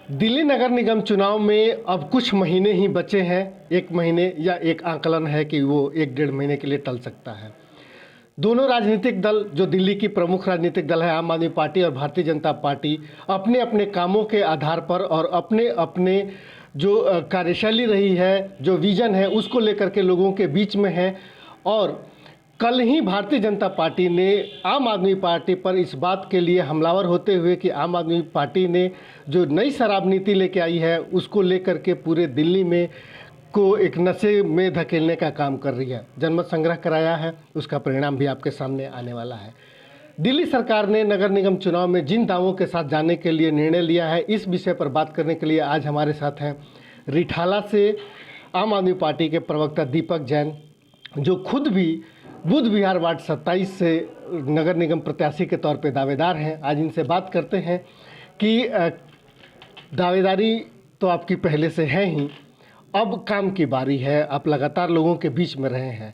दिल्ली नगर निगम चुनाव में अब कुछ महीने ही बचे हैं। एक महीने या एक आकलन है कि वो एक डेढ़ महीने के लिए टल सकता है। दोनों राजनीतिक दल जो दिल्ली की प्रमुख राजनीतिक दल है, आम आदमी पार्टी और भारतीय जनता पार्टी, अपने अपने कामों के आधार पर और अपने अपने जो कार्यशैली रही है, जो विजन है, उसको लेकर के लोगों के बीच में है। और कल ही भारतीय जनता पार्टी ने आम आदमी पार्टी पर इस बात के लिए हमलावर होते हुए कि आम आदमी पार्टी ने जो नई शराब नीति लेके आई है उसको लेकर के पूरे दिल्ली में को एक नशे में धकेलने का काम कर रही है, जनमत संग्रह कराया है। उसका परिणाम भी आपके सामने आने वाला है। दिल्ली सरकार ने नगर निगम चुनाव में जिन दावों के साथ जाने के लिए निर्णय लिया है, इस विषय पर बात करने के लिए आज हमारे साथ हैं रिठाला से आम आदमी पार्टी के प्रवक्ता दीपक जैन, जो खुद भी बुध विहार वार्ड 27 से नगर निगम प्रत्याशी के तौर पे दावेदार हैं। आज इनसे बात करते हैं कि दावेदारी तो आपकी पहले से है ही, अब काम की बारी है। आप लगातार लोगों के बीच में रहे हैं।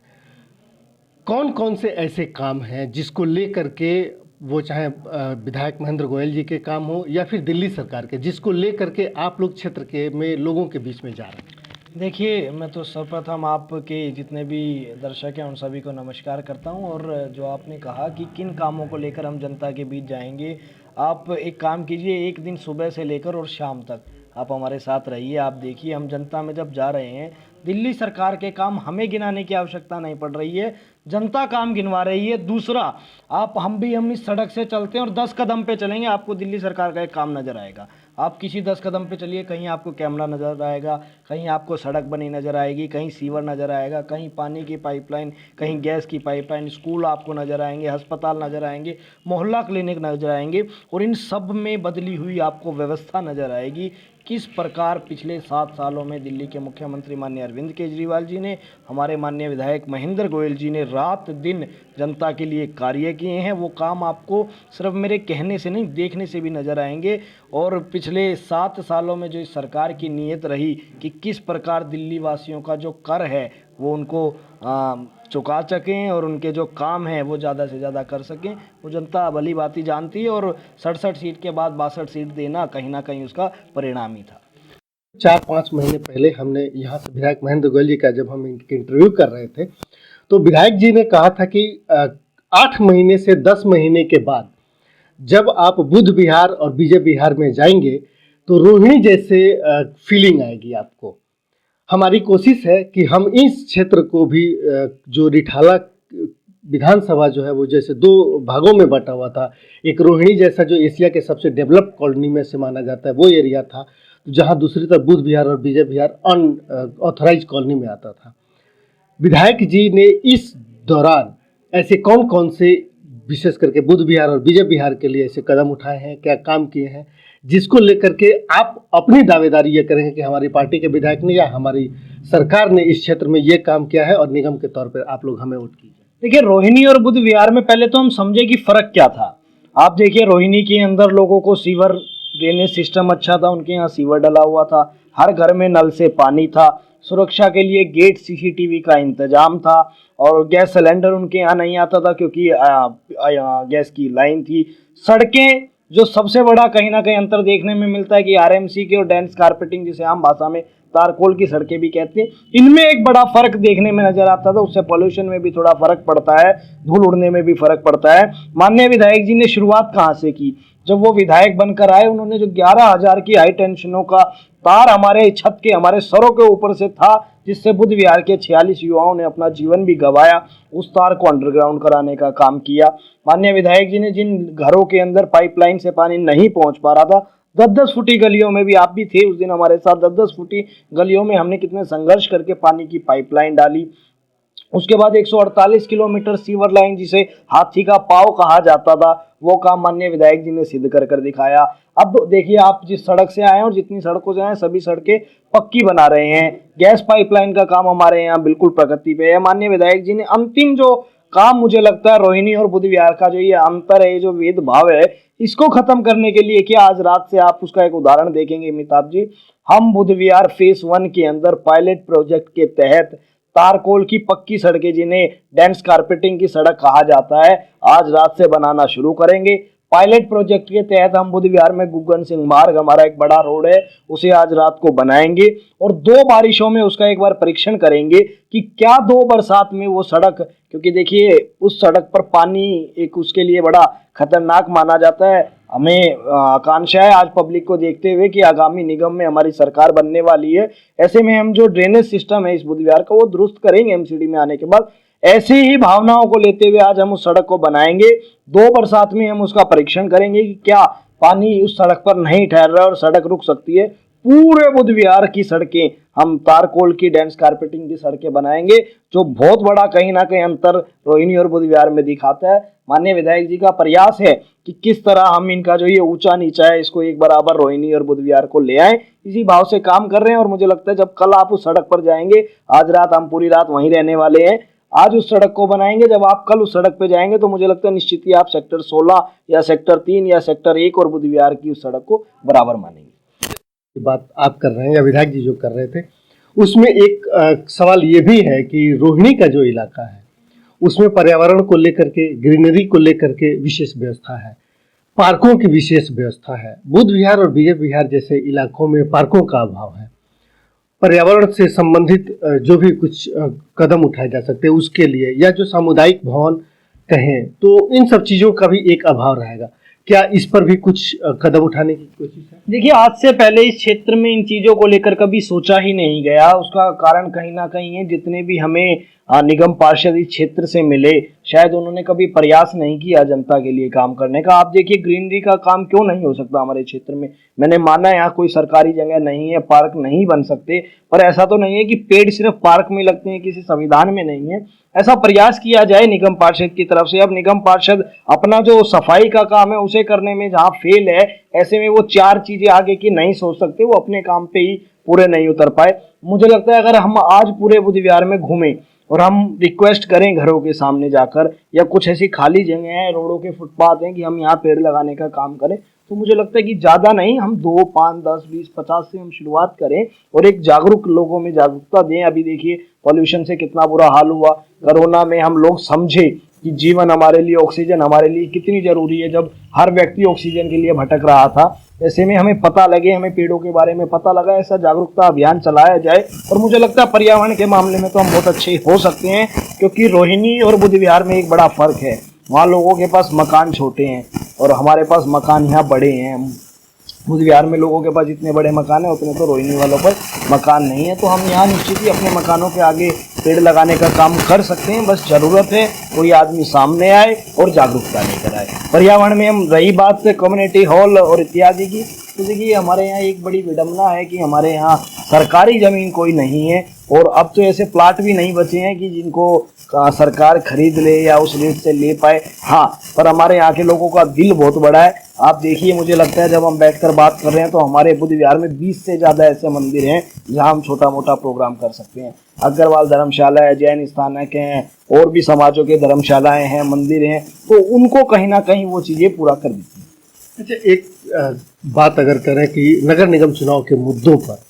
कौन कौन से ऐसे काम हैं जिसको लेकर के, वो चाहे विधायक महेंद्र गोयल जी के काम हो या फिर दिल्ली सरकार के, जिसको लेकर के आप लोग क्षेत्र के में लोगों के बीच में जा रहे हैं? देखिए, मैं तो सर्वप्रथम आपके जितने भी दर्शक हैं उन सभी को नमस्कार करता हूं। और जो आपने कहा कि किन कामों को लेकर हम जनता के बीच जाएंगे, आप एक काम कीजिए, एक दिन सुबह से लेकर और शाम तक आप हमारे साथ रहिए। आप देखिए, हम जनता में जब जा रहे हैं, दिल्ली सरकार के काम हमें गिनाने की आवश्यकता नहीं पड़ रही है, जनता काम गिनवा रही है। दूसरा, हम इस सड़क से चलते हैं और 10 कदम पे चलेंगे, आपको दिल्ली सरकार का एक काम नज़र आएगा। आप किसी 10 कदम पे चलिए, कहीं आपको कैमरा नज़र आएगा, कहीं आपको सड़क बनी नज़र आएगी, कहीं सीवर नज़र आएगा, कहीं पानी की पाइपलाइन, कहीं गैस की पाइपलाइन, स्कूल आपको नज़र आएंगे, अस्पताल नज़र आएंगे, मोहल्ला क्लिनिक नज़र आएंगे। और इन सब में बदली हुई आपको व्यवस्था नज़र आएगी। किस प्रकार पिछले 7 सालों में दिल्ली के मुख्यमंत्री माननीय अरविंद केजरीवाल जी ने, हमारे माननीय विधायक महेंद्र गोयल जी ने रात दिन जनता के लिए कार्य किए हैं, वो काम आपको सिर्फ मेरे कहने से नहीं, देखने से भी नज़र आएंगे। और पिछले 7 सालों में जो इस सरकार की नीयत रही कि किस प्रकार दिल्ली वासियों का जो कर है वो उनको चुका सकें और उनके जो काम हैं वो ज़्यादा से ज़्यादा कर सकें, वो जनता भली भांति जानती है। और 67 सीट के बाद 62 सीट देना कहीं ना कहीं उसका परिणाम ही था। 4-5 महीने पहले हमने यहाँ से विधायक महेंद्र गोयल जी का जब हम इनके इंटरव्यू कर रहे थे, तो विधायक जी ने कहा था कि 8 महीने से 10 महीने के बाद जब आप बुध विहार और विजय विहार में जाएंगे तो रोहिणी जैसे फीलिंग आएगी आपको। हमारी कोशिश है कि हम इस क्षेत्र को भी, जो रिठाला विधानसभा जो है वो जैसे 2 भागों में बटा हुआ था, एक रोहिणी जैसा जो एशिया के सबसे डेवलप्ड कॉलोनी में से माना जाता है वो एरिया था, जहां दूसरी तरफ बुध विहार और विजय विहार अनऑथराइज कॉलोनी में आता था। विधायक जी ने इस दौरान ऐसे कौन कौन से, विशेष करके बुध विहार और विजय विहार के लिए ऐसे कदम उठाए हैं, क्या काम किए हैं, जिसको लेकर के आप अपनी दावेदारी ये करेंगे कि हमारी पार्टी के विधायक ने या हमारी सरकार ने इस क्षेत्र में ये काम किया है और निगम के तौर पर आप लोग हमें वोट कीजिए? देखिए, रोहिणी और बुध विहार में पहले तो हम समझे कि फर्क क्या था। आप देखिए, रोहिणी के अंदर लोगों को सीवर ड्रेनेज सिस्टम अच्छा था, उनके यहाँ सीवर डला हुआ था, हर घर में नल से पानी था, सुरक्षा के लिए गेट सीसीटीवी का इंतजाम था, और गैस सिलेंडर उनके यहाँ नहीं आता था क्योंकि गैस की लाइन थी। सड़कें, जो सबसे बड़ा कहीं ना कहीं अंतर देखने में मिलता है कि आरएमसी की और डेंस कारपेटिंग, जिसे आम भाषा में तारकोल की सड़कें भी कहते हैं, इनमें एक बड़ा फर्क देखने में नजर आता था। उससे पॉल्यूशन में भी थोड़ा फर्क पड़ता है, धूल उड़ने में भी फर्क पड़ता है। माननीय विधायक जी ने शुरुआत कहाँ से की? जब वो विधायक बनकर आए, उन्होंने जो 11,000 की हाई टेंशनों का तार हमारे छत के, हमारे सरों के ऊपर से था, जिससे बुध विहार के 46 युवाओं ने अपना जीवन भी गंवाया, उस तार को अंडरग्राउंड कराने का काम किया। माननीय विधायक जी ने जिन घरों के अंदर पाइपलाइन से पानी नहीं पहुंच पा रहा था, 10-10 फुटी गलियों में भी, आप भी थे उस दिन हमारे साथ, 10-10 फुटी गलियों में हमने कितने संघर्ष करके पानी की पाइपलाइन डाली। उसके बाद 148 किलोमीटर सीवर लाइन, जिसे हाथी का पाव कहा जाता था, वो काम माननीय विधायक जी ने सिद्ध कर कर दिखाया। अब देखिए, आप जिस सड़क से आए हैं और जितनी सड़कों से आए, सभी सड़कें पक्की बना रहे हैं। गैस पाइपलाइन का काम हमारे यहाँ बिल्कुल प्रगति पे है। माननीय विधायक जी ने अंतिम जो काम, मुझे लगता है रोहिणी और बुध विहार का जो ये अंतर है, ये जो भेदभाव है, इसको खत्म करने के लिए क्या, आज रात से आप उसका एक उदाहरण देखेंगे अमिताभ जी। हम बुध विहार फेज 1 के अंदर पायलट प्रोजेक्ट के तहत तारकोल की पक्की सड़कें, जिन्हें डेंस कारपेटिंग की सड़क कहा जाता है, आज रात से बनाना शुरू करेंगे। पायलट प्रोजेक्ट के तहत हम बुद्ध विहार में गुगन सिंह मार्ग, हमारा एक बड़ा रोड है, उसे आज रात को बनाएंगे और 2 बारिशों में उसका एक बार परीक्षण करेंगे कि क्या 2 बरसात में वो सड़क, क्योंकि देखिए उस सड़क पर पानी एक उसके लिए बड़ा खतरनाक माना जाता है। हमें आकांक्षा है आज पब्लिक को देखते हुए कि आगामी निगम में हमारी सरकार बनने वाली है, ऐसे में हम जो ड्रेनेज सिस्टम है इस बुद्ध विहार का वो दुरुस्त करेंगे एमसीडी में आने के बाद। ऐसी ही भावनाओं को लेते हुए आज हम उस सड़क को बनाएंगे, 2 बरसात में हम उसका परीक्षण करेंगे कि क्या पानी उस सड़क पर नहीं ठहर रहा है और सड़क रुक सकती है। पूरे बुद्ध विहार की सड़कें हम तारकोल की डेंस कारपेटिंग की सड़कें बनाएंगे, जो बहुत बड़ा कहीं ना कहीं अंतर रोहिणी और बुद्ध विहार में दिखाता है। माननीय विधायक जी का प्रयास है कि किस तरह हम इनका जो ये ऊंचा नीचा है इसको एक बराबर रोहिणी और बुद्ध विहार को ले आए, इसी भाव से काम कर रहे हैं। और मुझे लगता है जब कल आप उस सड़क पर जाएंगे, आज रात हम पूरी रात वहीं रहने वाले हैं, आज उस सड़क को बनाएंगे, जब आप कल उस सड़क पे जाएंगे तो मुझे लगता है निश्चित ही आप सेक्टर 16 या सेक्टर 3 या सेक्टर 1 और बुद्ध विहार की उस सड़क को बराबर मानेंगे। बात आप कर रहे हैं या विधायक जी जो कर रहे थे, उसमें एक सवाल ये भी है कि रोहिणी का जो इलाका है उसमें पर्यावरण को लेकर के, ग्रीनरी को लेकर के विशेष व्यवस्था है, पार्कों की विशेष व्यवस्था है। बुद्ध विहार और बीजे विहार जैसे इलाकों में पार्कों का अभाव है। पर्यावरण से संबंधित जो भी कुछ कदम उठाए जा सकते हैं उसके लिए, या जो सामुदायिक भवन कहें, तो इन सब चीज़ों का भी एक अभाव रहेगा। क्या इस पर भी कुछ कदम उठाने की कोशिश है? देखिए, आज से पहले इस क्षेत्र में इन चीजों को लेकर कभी सोचा ही नहीं गया। उसका कारण कहीं ना कहीं है, जितने भी हमें निगम पार्षद इस क्षेत्र से मिले, शायद उन्होंने कभी प्रयास नहीं किया जनता के लिए काम करने का। आप देखिए, ग्रीनरी का काम क्यों नहीं हो सकता हमारे क्षेत्र में। मैंने माना यहाँ कोई सरकारी जगह नहीं है, पार्क नहीं बन सकते, पर ऐसा तो नहीं है कि पेड़ सिर्फ पार्क में लगते हैं, किसी संविधान में नहीं है। ऐसा प्रयास किया जाए निगम पार्षद की तरफ से। अब निगम पार्षद अपना जो सफाई का काम है उसे करने में जहाँ फेल है, ऐसे में वो 4 चीजें आगे की नहीं सोच सकते, वो अपने काम पे ही पूरे नहीं उतर पाए। मुझे लगता है अगर हम आज पूरे बुद्ध विहार में घूमें और हम रिक्वेस्ट करें घरों के सामने जाकर, या कुछ ऐसी खाली जगह है, रोडों के फुटपाथ हैं, कि हम यहाँ पेड़ लगाने का काम करें, तो मुझे लगता है कि ज़्यादा नहीं, हम 2, 5, 10, 20, 50 से हम शुरुआत करें और एक जागरूक लोगों में जागरूकता दें। अभी देखिए पॉल्यूशन से कितना बुरा हाल हुआ। कोरोना में हम लोग समझे कि जीवन हमारे लिए, ऑक्सीजन हमारे लिए कितनी जरूरी है, जब हर व्यक्ति ऑक्सीजन के लिए भटक रहा था। ऐसे में हमें पता लगे, हमें पेड़ों के बारे में पता लगा, ऐसा जागरूकता अभियान चलाया जाए। और मुझे लगता है पर्यावरण के मामले में तो हम बहुत अच्छे हो सकते हैं, क्योंकि रोहिणी और बुद्ध विहार में एक बड़ा फर्क है। वहाँ लोगों के पास मकान छोटे हैं और हमारे पास मकान यहाँ बड़े हैं। बुद्ध विहार में लोगों के पास जितने बड़े मकान हैं उतने तो रोहिणी वालों पर मकान नहीं है। तो हम यहाँ निश्चित ही अपने मकानों के आगे पेड़ लगाने का काम कर सकते हैं। बस जरूरत है कोई आदमी सामने आए और जागरूकता लेकर आए। पर्यावरण में हम रही बात कम्युनिटी हॉल और इत्यादि की, तो देखिए हमारे यहाँ एक बड़ी विडम्बना है कि हमारे यहाँ सरकारी ज़मीन कोई नहीं है, और अब तो ऐसे प्लाट भी नहीं बचे हैं कि जिनको सरकार खरीद ले या उस रेट से ले पाए। हाँ, पर हमारे यहाँ के लोगों का दिल बहुत बड़ा है। आप देखिए, मुझे लगता है जब हम बैठकर बात कर रहे हैं तो हमारे बुद्ध विहार में 20 से ज़्यादा ऐसे मंदिर हैं जहाँ हम छोटा मोटा प्रोग्राम कर सकते हैं। अग्रवाल धर्मशाला है, जैन स्थानक हैं, और भी समाजों के धर्मशालाएँ हैं, मंदिर हैं, तो उनको कहीं ना कहीं वो चीज़ें पूरा कर देती हैं। अच्छा, एक बात अगर करें कि नगर निगम चुनाव के मुद्दों पर,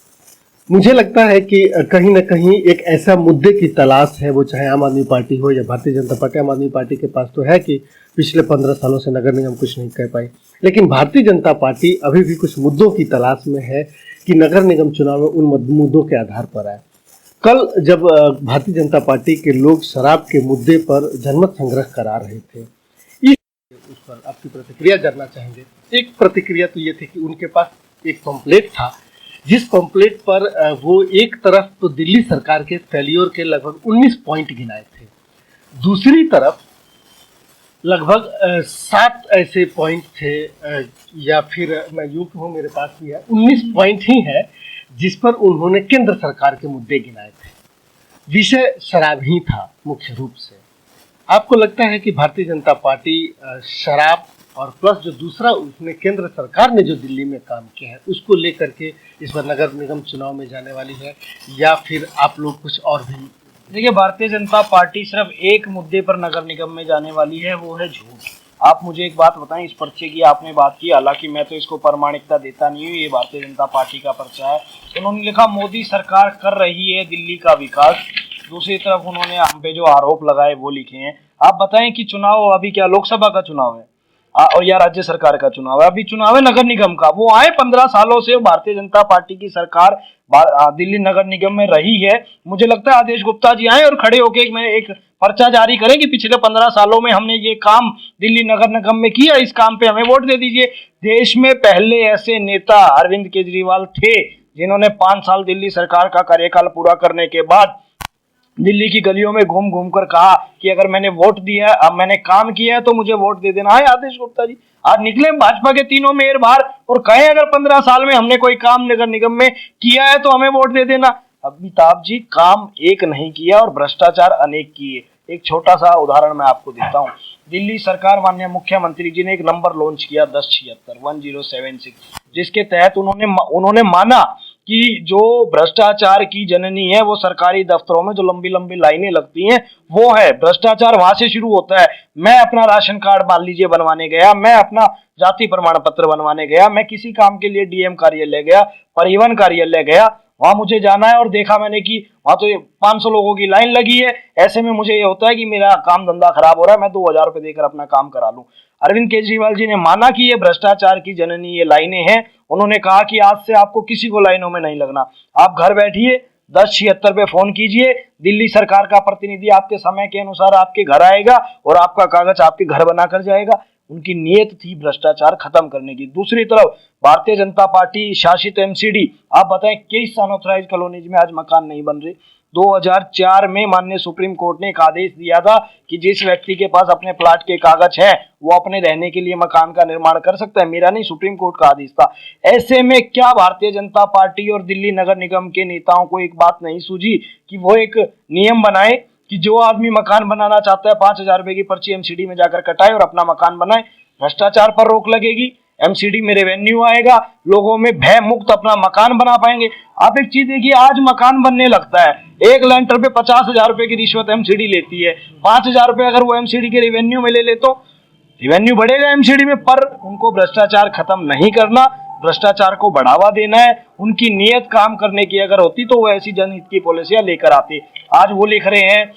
मुझे लगता है कि कहीं ना कहीं एक ऐसा मुद्दे की तलाश है, वो चाहे आम आदमी पार्टी हो या भारतीय जनता पार्टी। आम आदमी पार्टी के पास तो है कि पिछले 15 सालों से नगर निगम कुछ नहीं कर पाई, लेकिन भारतीय जनता पार्टी अभी भी कुछ मुद्दों की तलाश में है कि नगर निगम चुनाव में उन मुद्दों के आधार पर आए। कल जब भारतीय जनता पार्टी के लोग शराब के मुद्दे पर जनमत संग्रह करा रहे थे, उस पर आपकी प्रतिक्रिया जानना चाहेंगे। एक प्रतिक्रिया तो ये थी कि उनके पास एक पम्पलेट था, जिस पम्पलेट पर वो एक तरफ तो दिल्ली सरकार के फेल्योर के लगभग 19 पॉइंट गिनाए थे, दूसरी तरफ लगभग 7 ऐसे पॉइंट थे, या फिर मैं यूँ कहूँ मेरे पास भी है 19 पॉइंट ही है जिस पर उन्होंने केंद्र सरकार के मुद्दे गिनाए थे। विषय शराब ही था मुख्य रूप से। आपको लगता है कि भारतीय जनता पार्टी शराब और प्लस जो दूसरा उसने केंद्र सरकार ने जो दिल्ली में काम किया है उसको लेकर के इस बार नगर निगम चुनाव में जाने वाली है, या फिर आप लोग कुछ और भी? देखिए, भारतीय जनता पार्टी सिर्फ एक मुद्दे पर नगर निगम में जाने वाली है, वो है झूठ। आप मुझे एक बात बताएं, इस पर्चे की आपने बात की, हालांकि मैं तो इसको प्रामाणिकता देता नहीं हूँ, ये भारतीय जनता पार्टी का पर्चा है। उन्होंने लिखा मोदी सरकार कर रही है दिल्ली का विकास। दूसरी तरफ उन्होंने हम पे जो आरोप लगाए वो लिखे हैं। आप बताएं कि चुनाव अभी क्या लोकसभा का चुनाव है, और या राज्य सरकार का चुनाव है, अभी चुनाव है नगर निगम का। वो आए 15 सालों से भारतीय जनता पार्टी की सरकार दिल्ली नगर निगम में रही है। मुझे लगता है आदेश गुप्ता जी आए और खड़े होके मैं एक पर्चा जारी करें कि पिछले 15 सालों में हमने ये काम दिल्ली नगर निगम में किया, इस काम पे हमें वोट दे दीजिए। देश में पहले ऐसे नेता अरविंद केजरीवाल थे जिन्होंने 5 साल दिल्ली सरकार का कार्यकाल पूरा करने के बाद दिल्ली की गलियों में घूम घूम कर कहा कि अगर मैंने वोट दिया है, अब मैंने काम किया है तो मुझे वोट दे देना है। आदेश गुप्ता जी आज निकले भाजपा के तीनों मेयर बाहर और कहें अगर 15 साल में हमने कोई काम नगर निगम में किया है तो हमें वोट दे देना। अमिताभ जी काम एक नहीं किया और भ्रष्टाचार अनेक किए। एक छोटा सा उदाहरण मैं आपको देता हूँ। दिल्ली सरकार माननीय मुख्यमंत्री जी ने एक नंबर लॉन्च किया 1076 जिसके तहत उन्होंने माना कि जो भ्रष्टाचार की जननी है वो सरकारी दफ्तरों में जो लंबी लंबी लाइनें लगती हैं वो है भ्रष्टाचार, वहां से शुरू होता है। मैं अपना राशन कार्ड मान लीजिए बनवाने गया, मैं अपना जाति प्रमाण पत्र बनवाने गया, मैं किसी काम के लिए डीएम कार्यालय गया, परिवहन कार्यालय गया, वहां मुझे जाना है और देखा मैंने कि वहां तो 500 लोगों की लाइन लगी है। ऐसे में मुझे ये होता है कि मेरा काम धंधा खराब हो रहा है, मैं 2000 रुपए देकर अपना काम करा लूं। अरविंद केजरीवाल जी ने माना कि ये भ्रष्टाचार की जननी ये लाइनें हैं। उन्होंने कहा कि आज से आपको किसी को लाइनों में नहीं लगना, आप घर बैठिए 1076 पे फोन कीजिए, दिल्ली सरकार का प्रतिनिधि आपके समय के अनुसार आपके घर आएगा और आपका कागज आपके घर बना कर जाएगा। उनकी नीयत थी भ्रष्टाचार खत्म करने की। दूसरी तरफ भारतीय जनता पार्टी शासित एमसीडी, आप बताएं किस अनऑथराइज्ड कॉलोनीज में आज मकान नहीं बन रहे। 2004 में माननीय सुप्रीम कोर्ट ने एक आदेश दिया था कि जिस व्यक्ति के पास अपने प्लाट के कागज हैं वो अपने रहने के लिए मकान का निर्माण कर सकता है। मेरा नहीं, सुप्रीम कोर्ट का आदेश था। ऐसे में क्या भारतीय जनता पार्टी और दिल्ली नगर निगम के नेताओं को एक बात नहीं सूझी कि वो एक नियम बनाए कि जो आदमी मकान बनाना चाहता है 5000 रुपए की पर्ची एमसीडी में जाकर कटाए और अपना मकान बनाए। भ्रष्टाचार पर रोक लगेगी, एमसीडी में रेवेन्यू आएगा, लोगों में भय मुक्त अपना मकान बना पाएंगे। आप एक चीज देखिए, आज मकान बनने लगता है, एक लेंटर पे 50,000 रुपए की रिश्वत एमसीडी लेती है। 5,000 रुपए अगर वो एमसीडी के रेवेन्यू में ले ले तो रेवेन्यू बढ़ेगा एमसीडी में। पर उनको भ्रष्टाचार खत्म नहीं करना, भ्रष्टाचार को बढ़ावा देना है। उनकी नीयत काम करने की अगर होती तो वो ऐसी जनहित की पॉलिसियां लेकर आते। आज वो लिख रहे हैं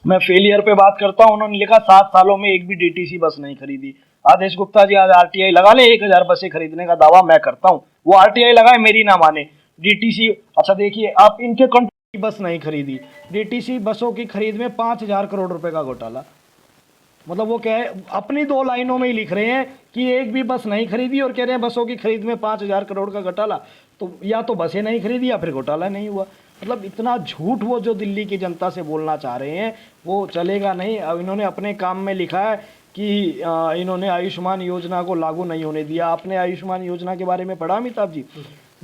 मैं फेलियर पे बात करता हूं, उन्होंने लिखा 7 सालों में एक भी डीटीसी बस नहीं खरीदी। आदेश गुप्ता जी आज आरटीआई लगा ले, 1000 बसें खरीदने का दावा मैं करता हूं। वो आरटीआई लगाए, मेरी ना माने। डीटीसी, अच्छा देखिए आप इनके कंट्रोल की बस नहीं खरीदी, डीटीसी बसों की खरीद में 5000 करोड़ रुपए का घोटाला। मतलब वो क्या है, अपनी 2 लाइनों में ही लिख रहे हैं कि एक भी बस नहीं खरीदी और कह रहे हैं बसों की खरीद में 5000 करोड़ का घोटाला। तो या तो बसें नहीं खरीदी या फिर घोटाला नहीं हुआ। मतलब इतना झूठ वो जो दिल्ली की जनता से बोलना चाह रहे हैं वो चलेगा नहीं। अब इन्होंने अपने काम में लिखा है कि इन्होंने आयुष्मान योजना को लागू नहीं होने दिया। आपने आयुष्मान योजना के बारे में पढ़ा अमिताभ जी?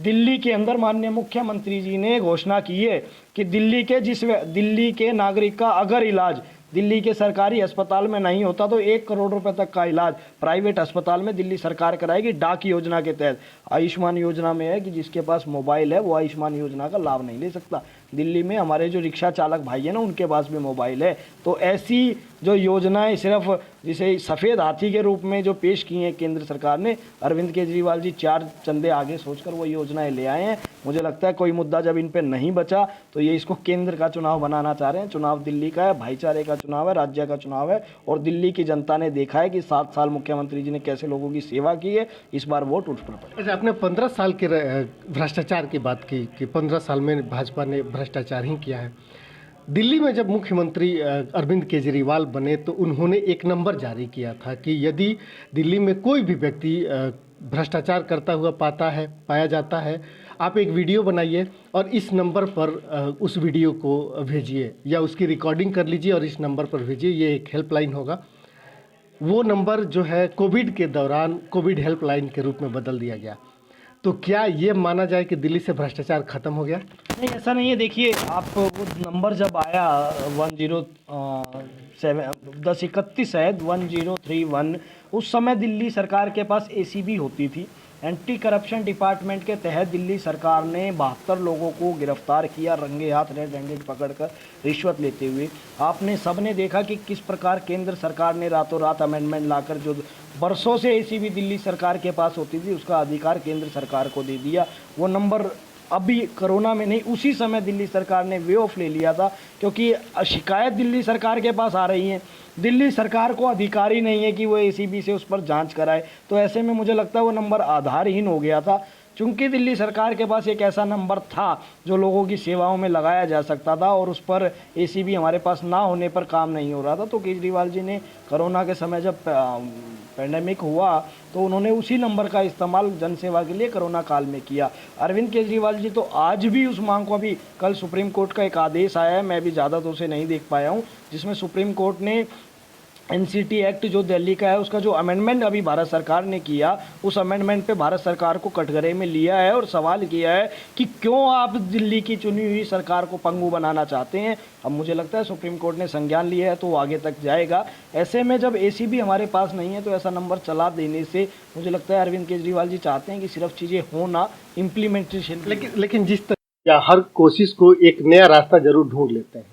दिल्ली के अंदर माननीय मुख्यमंत्री जी ने घोषणा की है कि दिल्ली के नागरिक का अगर इलाज दिल्ली के सरकारी अस्पताल में नहीं होता तो 1 करोड़ रुपए तक का इलाज प्राइवेट अस्पताल में दिल्ली सरकार कराएगी। डाक योजना के तहत आयुष्मान योजना में है कि जिसके पास मोबाइल है वो आयुष्मान योजना का लाभ नहीं ले सकता। दिल्ली में हमारे जो रिक्शा चालक भाई है ना, उनके पास भी मोबाइल है। तो ऐसी जो योजनाएं सिर्फ जिसे सफ़ेद हाथी के रूप में जो पेश की हैं केंद्र सरकार ने, अरविंद केजरीवाल जी 4 चंदे आगे सोचकर वो योजनाएं ले आए हैं। मुझे लगता है कोई मुद्दा जब इन पे नहीं बचा तो ये इसको केंद्र का चुनाव बनाना चाह रहे हैं। चुनाव दिल्ली का है, भाईचारे का चुनाव है, राज्य का चुनाव है और दिल्ली की जनता ने देखा है कि 7 साल मुख्यमंत्री जी ने कैसे लोगों की सेवा की है। इस बार वोट उठ पर पड़े। अच्छा, आपने 15 साल के भ्रष्टाचार की बात की कि 15 साल में भाजपा ने भ्रष्टाचार ही किया है। दिल्ली में जब मुख्यमंत्री अरविंद केजरीवाल बने तो उन्होंने एक नंबर जारी किया था कि यदि दिल्ली में कोई भी व्यक्ति भ्रष्टाचार करता हुआ पाया जाता है, आप एक वीडियो बनाइए और इस नंबर पर उस वीडियो को भेजिए या उसकी रिकॉर्डिंग कर लीजिए और इस नंबर पर भेजिए। ये एक हेल्पलाइन होगा। वो नंबर जो है कोविड के दौरान कोविड हेल्पलाइन के रूप में बदल दिया गया। तो क्या ये माना जाए कि दिल्ली से भ्रष्टाचार खत्म हो गया? नहीं, ऐसा नहीं है। देखिए आप वो नंबर जब आया 1031 है 1031, उस समय दिल्ली सरकार के पास एसीबी होती थी। एंटी करप्शन डिपार्टमेंट के तहत दिल्ली सरकार ने 72 लोगों को गिरफ्तार किया रंगे हाथ, रेड हैंडेड पकड़कर रिश्वत लेते हुए। आपने सबने देखा कि किस प्रकार केंद्र सरकार ने रातों रात अमेंडमेंट लाकर जो बरसों से एसीबी दिल्ली सरकार के पास होती थी उसका अधिकार केंद्र सरकार को दे दिया। वो नंबर अभी कोरोना में नहीं, उसी समय दिल्ली सरकार ने वे ऑफ ले लिया था, क्योंकि शिकायत दिल्ली सरकार के पास आ रही है दिल्ली सरकार को अधिकार ही नहीं है कि वो एसीबी से उस पर जांच कराए। तो ऐसे में मुझे लगता है वो नंबर आधारहीन हो गया था, क्योंकि दिल्ली सरकार के पास एक ऐसा नंबर था जो लोगों की सेवाओं में लगाया जा सकता था और उस पर एसीबी हमारे पास ना होने पर काम नहीं हो रहा था। तो केजरीवाल जी ने कोरोना के समय जब पैंडेमिक हुआ तो उन्होंने उसी नंबर का इस्तेमाल जनसेवा के लिए कोरोना काल में किया। अरविंद केजरीवाल जी तो आज भी उस मांग को, अभी कल सुप्रीम कोर्ट का एक आदेश आया है, मैं भी ज़्यादा तो उसे नहीं देख पाया हूँ, जिसमें सुप्रीम कोर्ट ने एनसीटी एक्ट जो दिल्ली का है उसका जो अमेंडमेंट अभी भारत सरकार ने किया, उस अमेंडमेंट पे भारत सरकार को कटघरे में लिया है और सवाल किया है कि क्यों आप दिल्ली की चुनी हुई सरकार को पंगु बनाना चाहते हैं। अब मुझे लगता है सुप्रीम कोर्ट ने संज्ञान लिया है तो वो आगे तक जाएगा। ऐसे में जब एसीबी हमारे पास नहीं है तो ऐसा नंबर चला देने से मुझे लगता है अरविंद केजरीवाल जी चाहते हैं कि सिर्फ चीज़ें हो ना, इम्प्लीमेंटेशन। लेकिन जिस तरह या हर कोशिश को एक नया रास्ता जरूर ढूंढ लेते हैं।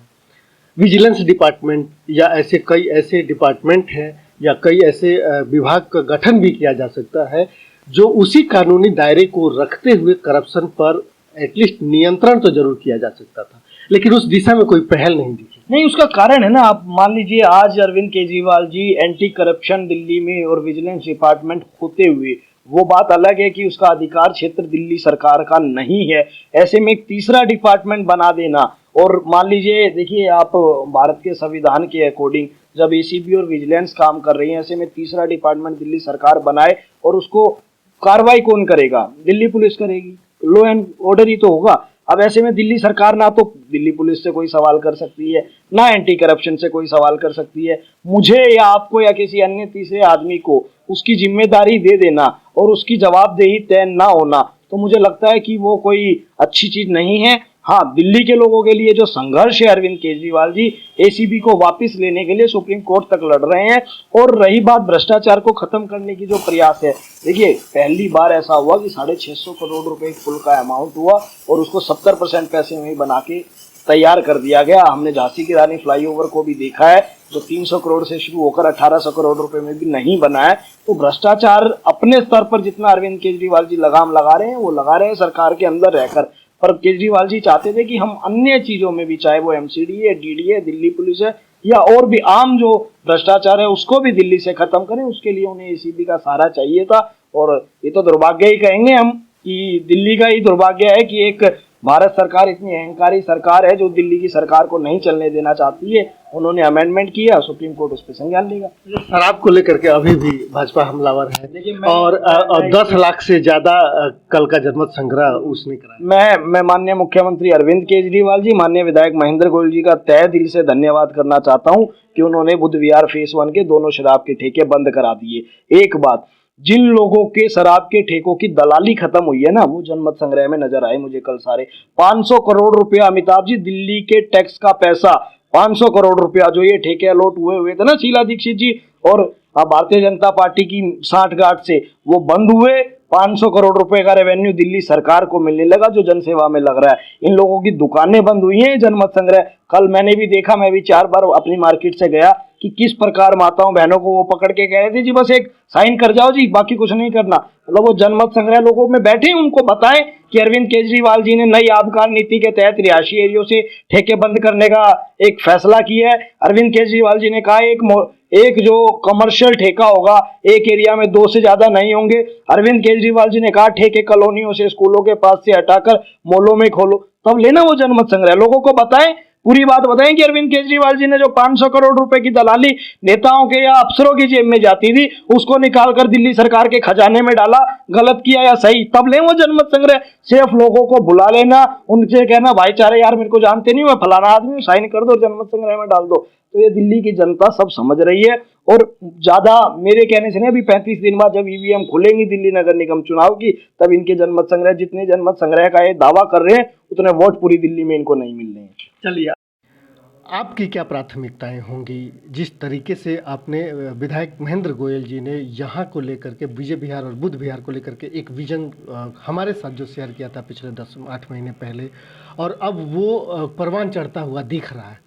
विजिलेंस डिपार्टमेंट या ऐसे कई ऐसे डिपार्टमेंट हैं या कई ऐसे विभाग का गठन भी किया जा सकता है जो उसी कानूनी दायरे को रखते हुए करप्शन पर एटलीस्ट नियंत्रण तो जरूर किया जा सकता था, लेकिन उस दिशा में कोई पहल नहीं दिखी। नहीं, उसका कारण है ना, आप मान लीजिए आज अरविंद केजरीवाल जी एंटी करप्शन दिल्ली में और विजिलेंस डिपार्टमेंट होते हुए, वो बात अलग है कि उसका अधिकार क्षेत्र दिल्ली सरकार का नहीं है। ऐसे में एक तीसरा डिपार्टमेंट बना देना, और मान लीजिए देखिए आप भारत के संविधान के अकॉर्डिंग जब एसीबी और विजिलेंस काम कर रही है, ऐसे में तीसरा डिपार्टमेंट दिल्ली सरकार बनाए और उसको कार्रवाई कौन करेगा? दिल्ली पुलिस करेगी, लॉ एंड ऑर्डर ही तो होगा। अब ऐसे में दिल्ली सरकार ना तो दिल्ली पुलिस से कोई सवाल कर सकती है, ना एंटी करप्शन से कोई सवाल कर सकती है। मुझे या आपको या किसी अन्य तीसरे आदमी को उसकी जिम्मेदारी दे देना और उसकी जवाबदेही तय ना होना, तो मुझे लगता है कि वो कोई अच्छी चीज नहीं है। हाँ, दिल्ली के लोगों के लिए जो संघर्ष है, अरविंद केजरीवाल जी एसीबी को वापस लेने के लिए सुप्रीम कोर्ट तक लड़ रहे हैं। और रही बात भ्रष्टाचार को खत्म करने की जो प्रयास है, देखिए पहली बार ऐसा हुआ कि 650 करोड़ रुपए पुल का अमाउंट हुआ और उसको 70% पैसे में बना के तैयार कर दिया गया। हमने झांसी की रानी फ्लाईओवर को भी देखा है जो 300 करोड़ से शुरू होकर 1800 करोड़ रुपए में भी नहीं बना है। तो भ्रष्टाचार अपने स्तर पर जितना अरविंद केजरीवाल जी लगाम लगा रहे हैं वो लगा रहे हैं सरकार के अंदर रहकर, पर केजरीवाल जी चाहते थे कि हम अन्य चीजों में भी, चाहे वो एमसीडी है, डीडी है, दिल्ली पुलिस है या और भी आम जो भ्रष्टाचार है उसको भी दिल्ली से खत्म करें। उसके लिए उन्हें एसीबी का सहारा चाहिए था। और ये तो दुर्भाग्य ही कहेंगे हम कि दिल्ली का ही दुर्भाग्य है कि एक भारत सरकार इतनी अहंकारी सरकार है जो दिल्ली की सरकार को नहीं चलने देना चाहती है। उन्होंने अमेंडमेट किया, सुप्रीम कोर्ट उस पर संज्ञान लेगा। शराब को लेकर के अभी भी भाजपा हमलावर है और 10 लाख से ज्यादा कल का जनमत संग्रह उसने कराया। मैं माननीय मुख्यमंत्री अरविंद केजरीवाल जी, माननीय विधायक महेंद्र गोयल जी का तहे दिल से धन्यवाद करना चाहता हूं कि उन्होंने बुद्ध विहार फेस 1 के दोनों शराब के ठेके बंद करा दिए। एक बात, जिन लोगों के शराब के ठेकों की दलाली खत्म हुई है ना, वो जनमत संग्रह में नजर आए मुझे कल सारे 500 करोड़ रुपया। अमिताभ जी, दिल्ली के टैक्स का पैसा 500 करोड़ रुपया जो ये ठेके अलॉट हुए थे ना शीला दीक्षित जी और भारतीय जनता पार्टी की साठगांठ से, वो बंद हुए। 500 करोड़ रुपए का रेवेन्यू दिल्ली सरकार को मिलने लगा जो जनसेवा में लग रहा है। इन लोगों की दुकानें बंद हुई हैं जनमत संग्रह। कल मैंने भी देखा, मैं भी 4 बार अपनी मार्केट से गया कि किस प्रकार माताओं बहनों को वो पकड़ के कह रहे थे जी बस एक साइन कर जाओ जी, बाकी कुछ नहीं करना। मतलब वो जनमत संग्रह लोगों में बैठे उनको बताएं कि अरविंद केजरीवाल जी ने नई आबकारी नीति के तहत रिहायशी एरियो से ठेके बंद करने का एक फैसला किया है। अरविंद केजरीवाल जी ने कहा एक जो कमर्शियल ठेका होगा एक एरिया में 2 से ज्यादा नहीं होंगे। अरविंद केजरीवाल जी ने कहा ठेके कॉलोनियों से, स्कूलों के पास से हटाकर मॉलों में खोलो। तब लेना वो जनमत संग्रह, लोगों को बताएं, पूरी बात बताएं कि अरविंद केजरीवाल जी ने जो 500 करोड़ रुपए की दलाली नेताओं के या अफसरों की जेब में जाती थी उसको निकालकर दिल्ली सरकार के खजाने में डाला, गलत किया या सही, तब ले वो जनमत संग्रह। सिर्फ लोगों को बुला लेना, उनसे कहना भाईचारे यार मेरे को जानते नहीं, मैं फलाना आदमी, साइन कर दो जनमत संग्रह में डाल दो। तो ये दिल्ली की जनता सब समझ रही है। और ज्यादा मेरे कहने से नहीं, अभी 35 दिन बाद जब ईवीएम खुलेंगी दिल्ली नगर निगम चुनाव की, तब इनके जनमत संग्रह, जितने जनमत संग्रह का ये दावा कर रहे हैं उतने वोट पूरी दिल्ली में इनको नहीं मिल रहे हैं। चलिए, आपकी क्या प्राथमिकताएं होंगी? जिस तरीके से आपने विधायक महेंद्र गोयल जी ने यहाँ को लेकर के विजय विहार और बुद्ध विहार को लेकर के एक विजन हमारे साथ जो शेयर किया था पिछले 10-8 महीने पहले, और अब वो परवान चढ़ता हुआ दिख रहा है,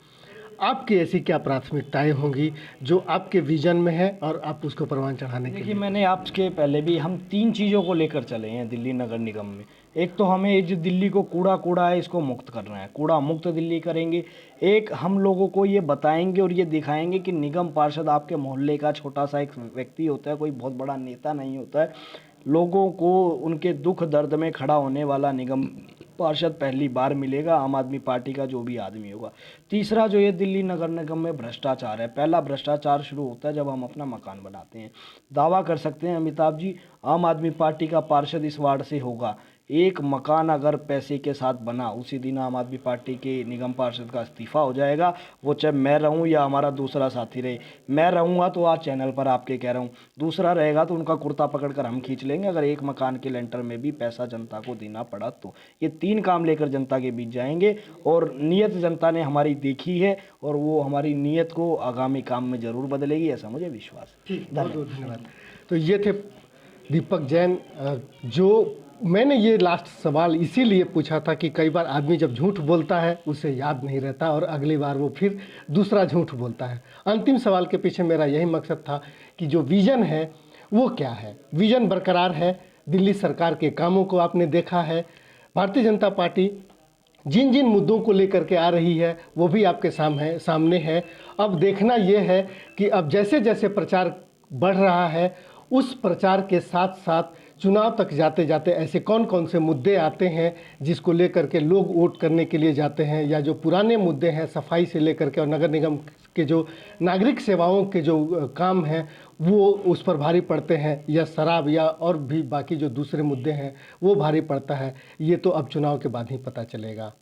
आपकी ऐसी क्या प्राथमिकताएं होंगी जो आपके विजन में है और आप उसको परवान चढ़ाने के लिए? देखिए, मैंने आपके पहले भी हम 3 चीज़ों को लेकर चले हैं दिल्ली नगर निगम में। एक तो हमें ये जो दिल्ली को कूड़ा कूड़ा है इसको मुक्त करना है, कूड़ा मुक्त दिल्ली करेंगे। एक हम लोगों को ये बताएंगे और ये दिखाएंगे कि निगम पार्षद आपके मोहल्ले का छोटा सा एक व्यक्ति होता है, कोई बहुत बड़ा नेता नहीं होता है। लोगों को उनके दुख दर्द में खड़ा होने वाला निगम पार्षद पहली बार मिलेगा, आम आदमी पार्टी का जो भी आदमी होगा। तीसरा जो ये दिल्ली नगर निगम में भ्रष्टाचार है, पहला भ्रष्टाचार शुरू होता है जब हम अपना मकान बनाते हैं। दावा कर सकते हैं अमिताभ जी, आम आदमी पार्टी का पार्षद इस वार्ड से होगा। एक मकान अगर पैसे के साथ बना, उसी दिन आम आदमी पार्टी के निगम पार्षद का इस्तीफा हो जाएगा, वो चाहे मैं रहूं या हमारा दूसरा साथी रहे। मैं रहूंगा तो आज चैनल पर आपके कह रहा हूं, दूसरा रहेगा तो उनका कुर्ता पकड़कर हम खींच लेंगे, अगर एक मकान के लेंटर में भी पैसा जनता को देना पड़ा तो। ये 3 काम लेकर जनता के बीच जाएंगे और नीयत जनता ने हमारी देखी है और वो हमारी नीयत को आगामी काम में जरूर बदलेगी, ऐसा मुझे विश्वास है। बहुत बहुत धन्यवाद। तो ये थे दीपक जैन। जो मैंने ये लास्ट सवाल इसीलिए पूछा था कि कई बार आदमी जब झूठ बोलता है उसे याद नहीं रहता और अगली बार वो फिर दूसरा झूठ बोलता है। अंतिम सवाल के पीछे मेरा यही मकसद था कि जो विज़न है वो क्या है। विज़न बरकरार है, दिल्ली सरकार के कामों को आपने देखा है, भारतीय जनता पार्टी जिन जिन मुद्दों को लेकर के आ रही है वो भी आपके सामने है। अब देखना ये है कि अब जैसे जैसे प्रचार बढ़ रहा है, उस प्रचार के साथ साथ चुनाव तक जाते जाते ऐसे कौन कौन से मुद्दे आते हैं जिसको लेकर के लोग वोट करने के लिए जाते हैं, या जो पुराने मुद्दे हैं सफाई से लेकर के और नगर निगम के जो नागरिक सेवाओं के जो काम हैं वो उस पर भारी पड़ते हैं, या शराब या और भी बाकी जो दूसरे मुद्दे हैं वो भारी पड़ता है। ये तो अब चुनाव के बाद ही पता चलेगा।